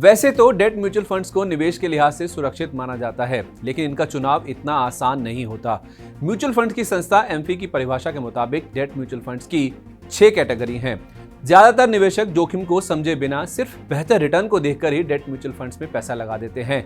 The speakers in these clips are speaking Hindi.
वैसे तो डेट म्यूचुअल फंड्स को निवेश के लिहाज से सुरक्षित माना जाता है, लेकिन इनका चुनाव इतना आसान नहीं होता। म्यूचुअल फंड की संस्था एमफी की परिभाषा के मुताबिक डेट म्यूचुअल फंड्स की 6 कैटेगरी हैं। ज्यादातर निवेशक जोखिम को समझे बिना सिर्फ बेहतर रिटर्न को देखकर ही डेट म्यूचुअल फंड्स में पैसा लगा देते हैं।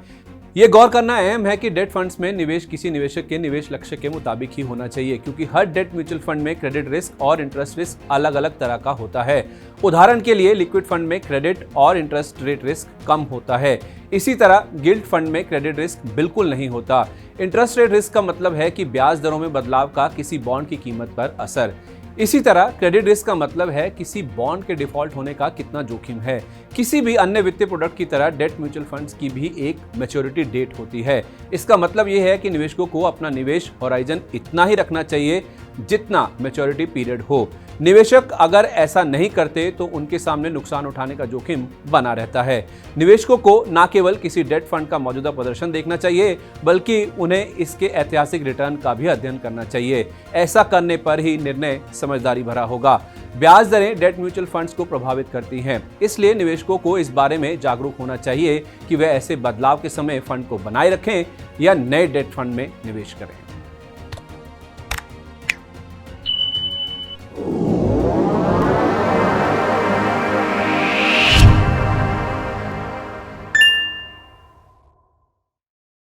ये गौर करना अहम है कि डेट फंड्स में निवेश किसी निवेशक के निवेश लक्ष्य के मुताबिक ही होना चाहिए, क्योंकि हर डेट म्यूचुअल फंड में क्रेडिट रिस्क और इंटरेस्ट रिस्क अलग अलग तरह का होता है। उदाहरण के लिए लिक्विड फंड में क्रेडिट और इंटरेस्ट रेट रिस्क कम होता है। इसी तरह गिल्ड फंड में क्रेडिट रिस्क बिल्कुल नहीं होता। इंटरेस्ट रेट रिस्क का मतलब है कि ब्याज दरों में बदलाव का किसी बॉन्ड की कीमत पर असर। इसी तरह क्रेडिट रिस्क का मतलब है किसी बॉन्ड के डिफॉल्ट होने का कितना जोखिम है। किसी भी अन्य वित्तीय प्रोडक्ट की तरह डेट म्यूचुअल फंड्स की भी एक मैच्योरिटी डेट होती है। इसका मतलब यह है कि निवेशकों को अपना निवेश होराइजन इतना ही रखना चाहिए जितना मैच्योरिटी पीरियड हो। निवेशक अगर ऐसा नहीं करते तो उनके सामने नुकसान उठाने का जोखिम बना रहता है। निवेशकों को न केवल किसी डेट फंड का मौजूदा प्रदर्शन देखना चाहिए, बल्कि उन्हें इसके ऐतिहासिक रिटर्न का भी अध्ययन करना चाहिए। ऐसा करने पर ही निर्णय समझदारी भरा होगा। ब्याज दरें डेट म्यूचुअल फंड्स को प्रभावित करती हैं, इसलिए निवेशकों को इस बारे में जागरूक होना चाहिए कि वे ऐसे बदलाव के समय फंड को बनाए रखें या नए डेट फंड में निवेश करें।